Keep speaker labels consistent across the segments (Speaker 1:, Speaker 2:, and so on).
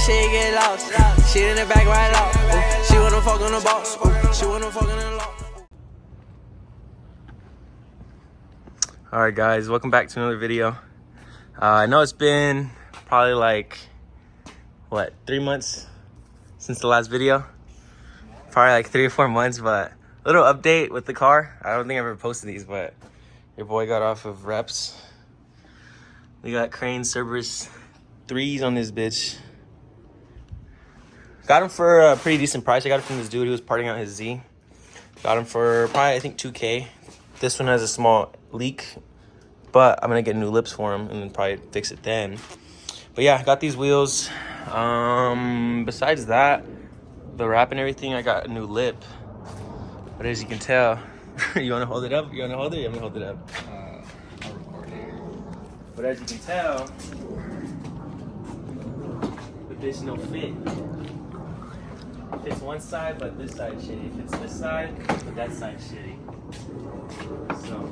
Speaker 1: She get lost. She in the back right off. She wanna fuck on the boss. She wanna fuck on the law.
Speaker 2: Alright guys, welcome back to another video. I know it's been probably like, what, 3 months since the last video? Probably like 3 or 4 months, but a little update with the car. I don't think I've ever posted these, but your boy got off of reps. We got Crane Cerberus 3s on this bitch. Got him for a pretty decent price. I got it from this dude who was parting out his Z. Got him for probably, I think, 2K. This one has a small leak, but I'm gonna get new lips for him and then probably fix it then. But yeah, I got these wheels. Besides that, the wrap and everything, I got a new lip. But as you can tell, you wanna hold it up? You wanna hold it? I'm gonna hold it up.
Speaker 3: I'll record it.
Speaker 2: But as you can tell, the bitch no fit. Fits one side, but this side shitty. Fits this side, but that side shitty. So,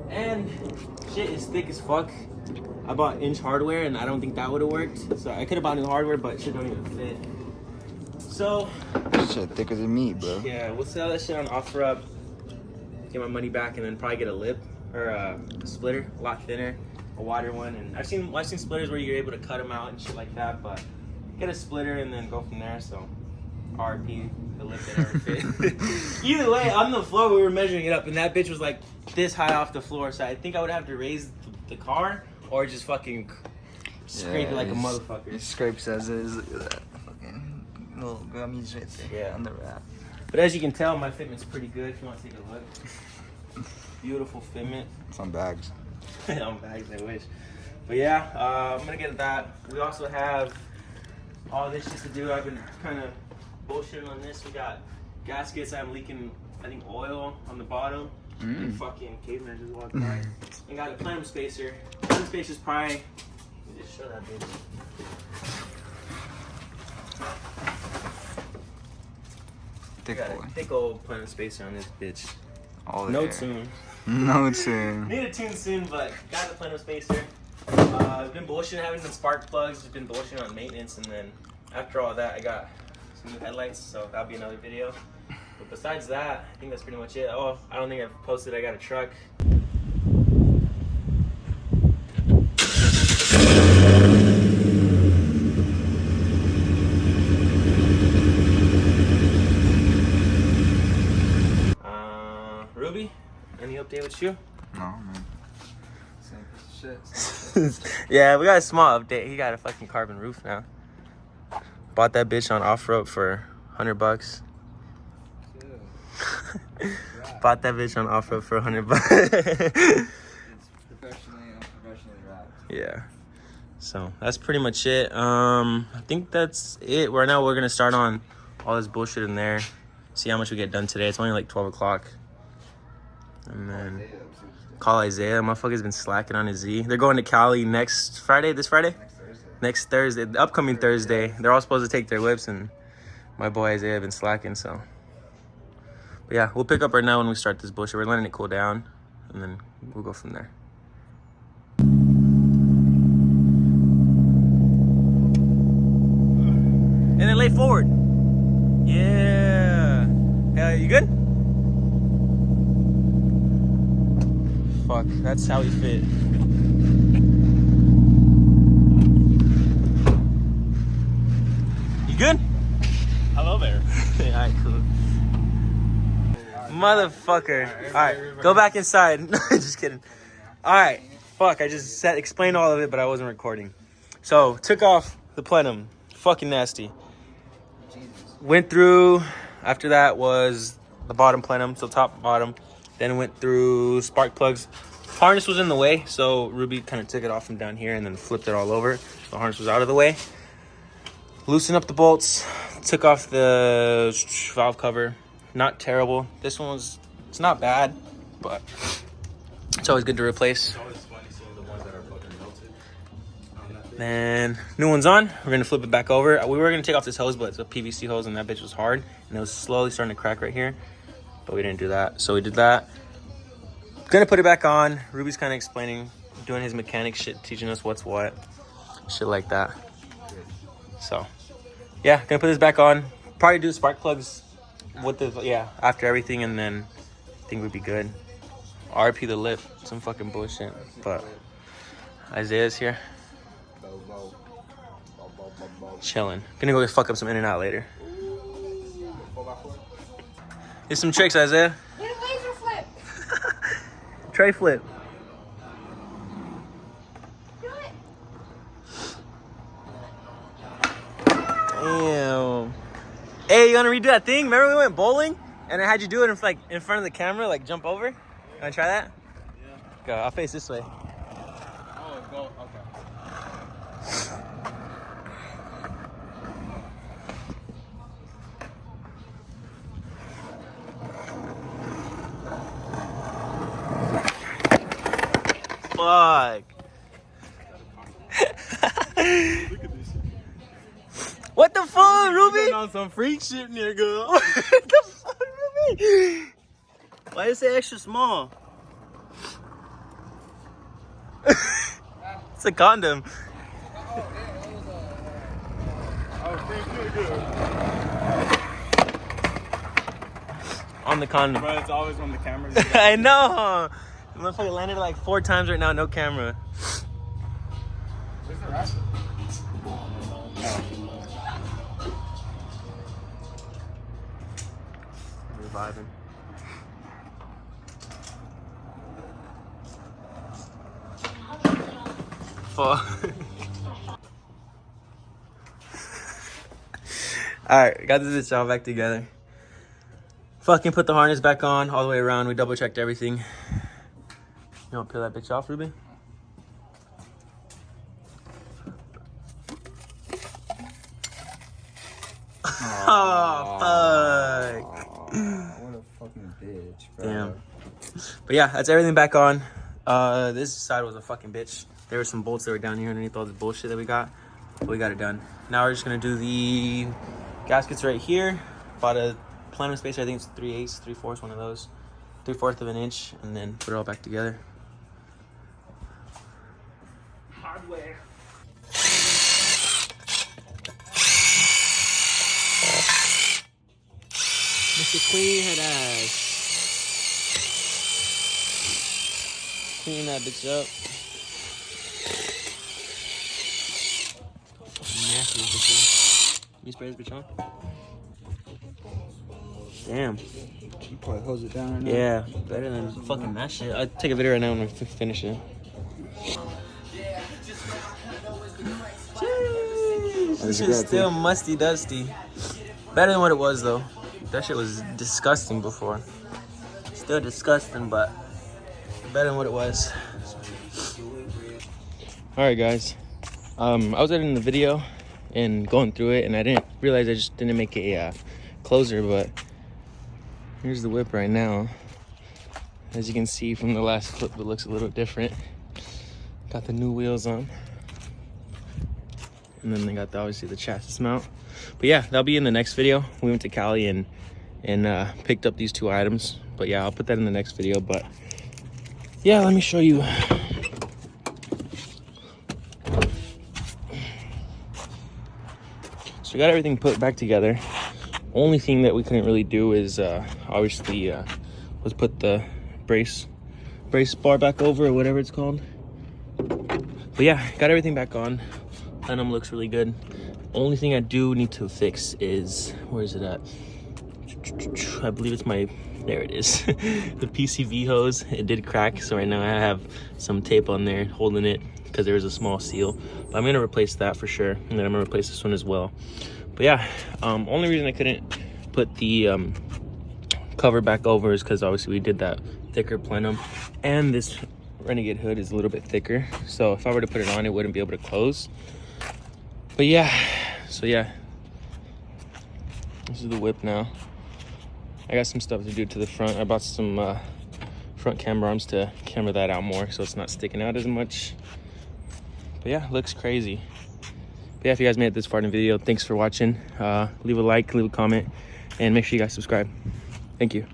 Speaker 2: and shit is thick as fuck. I bought inch hardware and I don't think that would have worked. So I could have bought new hardware, but shit don't even fit. So
Speaker 3: Shit thicker than me, bro.
Speaker 2: yeah, we'll sell that shit on OfferUp, get my money back, and then probably get a lip or a splitter, a lot thinner, a wider one. And I've seen splitters where you're able to cut them out and shit like that, but get a splitter and then go from there. So RP, the lip that ever fit. Either way, on the floor we were measuring it up, and that bitch was like this high off the floor. So I think I would have to raise the car or just fucking scrape it like a motherfucker.
Speaker 3: It scrapes as is. Look at that. Fucking little gummies right there.
Speaker 2: Yeah.
Speaker 3: On the wrap.
Speaker 2: But as you can tell, my fitment's pretty good. If you want to take a look, beautiful fitment.
Speaker 3: It's on bags.
Speaker 2: On bags, I wish. But yeah, I'm gonna get that. We also have all this shit to do. I've been kind of bullshitting on this. We got gaskets. I'm leaking, I think, oil on the bottom. And fucking caveman just walked by. And got a plenum spacer. Plenum spacer's probably. Let me just show that bitch.
Speaker 3: Thick
Speaker 2: Got
Speaker 3: boy.
Speaker 2: a thick old plenum spacer on this bitch.
Speaker 3: All
Speaker 2: No
Speaker 3: there.
Speaker 2: tune.
Speaker 3: No tune.
Speaker 2: Need a tune soon, but got the plenum spacer. I've been bullshitting, having some spark plugs. I've been bullshitting on maintenance, and then after all that, I got some new headlights, so that'll be another video. But besides that, I think that's pretty much it. Oh, I don't think I've posted I got a truck. Ruby, any update with you?
Speaker 3: No, man. Same piece of shit.
Speaker 2: Yeah, we got a small update. He got a fucking carbon roof now. Bought that bitch on OfferUp for $100. Bought that bitch on OfferUp for $100.
Speaker 3: It's professionally wrapped.
Speaker 2: Yeah. So that's pretty much it. I think that's it. Right now we're gonna start on all this bullshit in there. See how much we get done today. It's only like 12 o'clock. And then call Isaiah. Motherfucker's been slacking on his Z. They're going to Cali next Friday. This Friday? Next Thursday. The upcoming Thursday. They're all supposed to take their whips, and my boy Isaiah been slacking, so. But yeah, we'll pick up right now when we start this bullshit. We're letting it cool down, and then we'll go from there. And then lay forward. Yeah. You good? Fuck, that's how he fit. You good?
Speaker 4: Hello there.
Speaker 2: Alright, cool. Motherfucker. Alright, go back inside. Just kidding. Alright, fuck, I just explained all of it, but I wasn't recording. So, took off the plenum. Fucking nasty. Went through, after that was the bottom plenum, so top, bottom. Then went through spark plugs. Harness was in the way, so Ruby kind of took it off from down here and then flipped it all over. The harness was out of the way. Loosened up the bolts. Took off the valve cover. Not terrible. This one was, it's not bad, but it's always good to replace.
Speaker 4: It's always funny seeing the ones that are fucking melted on that thing.
Speaker 2: Then new one's on. We're gonna flip it back over. We were gonna take off this hose, but it's a PVC hose and that bitch was hard. And it was slowly starting to crack right here. But we didn't do that. So we did that. Gonna put it back on. Ruby's kind of explaining, doing his mechanic shit, teaching us what's what. Shit like that. So yeah, gonna put this back on. Probably do spark plugs with the after everything, and then I think we'd be good. RP the lip, some fucking bullshit. But Isaiah's here, chilling. Gonna go fuck up some In-N-Out later. Here's some tricks, Isaiah.
Speaker 5: Laser flip.
Speaker 2: Tray flip.
Speaker 5: Do it.
Speaker 2: Damn. Hey, you wanna redo that thing? Remember we went bowling and I had you do it in front of the camera, like jump over? You wanna try that? Yeah. Go. I'll face this way.
Speaker 4: Oh, go. Okay.
Speaker 2: Fuck.
Speaker 4: Look at this shit.
Speaker 2: What the fuck, Ruby?
Speaker 4: Been on some freak shit, nigga.
Speaker 2: What the fuck, Ruby? Why did it say extra small? It's a condom. On the condom.
Speaker 4: But it's always when the camera's
Speaker 2: I know. The motherfucker landed like 4 times right now, no camera.
Speaker 4: Where's the rascal?
Speaker 2: Reviving. Fuck. Alright, got this bitch all back together. Fucking put the harness back on all the way around. We double checked everything. You wanna peel that bitch off, Ruby? Oh, fuck.
Speaker 3: What a fucking bitch, bro.
Speaker 2: Damn. But yeah, that's everything back on. This side was a fucking bitch. There were some bolts that were down here underneath all this bullshit that we got. But we got it done. Now we're just gonna do the gaskets right here. Bought a plenum spacer, I think it's 3/8, 3/4, one of those. 3/4 of an inch, and then put it all back together. Hardware. Mr. Clean Head Ass. Clean that bitch up. Nasty bitch. You spray this bitch on? Damn.
Speaker 3: You probably hose it down right now.
Speaker 2: Yeah, better than fucking that shit. I'll take a video right now when we finish it. This shit's still musty dusty. Better than what it was though. That shit was disgusting before. Still disgusting, but better than what it was. Alright guys. I was editing the video and going through it, and I didn't realize I just didn't make a closer, but here's the whip right now. As you can see from the last clip, it looks a little different. Got the new wheels on. And then they got obviously the chassis mount. But yeah, that'll be in the next video. We went to Cali and picked up these 2 items. But yeah, I'll put that in the next video. But yeah, let me show you. So we got everything put back together. Only thing that we couldn't really do is obviously was put the brace bar back over, or whatever it's called. But yeah, got everything back on. Plenum looks really good. Only thing I do need to fix is, where is it at? I believe it's there it is. The PCV hose, it did crack, so right now I have some tape on there holding it because there was a small seal. But I'm gonna replace that for sure, and then I'm gonna replace this one as well. But yeah, only reason I couldn't put the cover back over is because obviously we did that thicker plenum, and this Renegade hood is a little bit thicker, so if I were to put it on, it wouldn't be able to close. But yeah, so yeah, this is the whip now. I got some stuff to do to the front. I bought some front camber arms to camera that out more so it's not sticking out as much. But yeah, looks crazy. But yeah, if you guys made it this far in the video, thanks for watching. Leave a like, leave a comment, and make sure you guys subscribe. Thank you.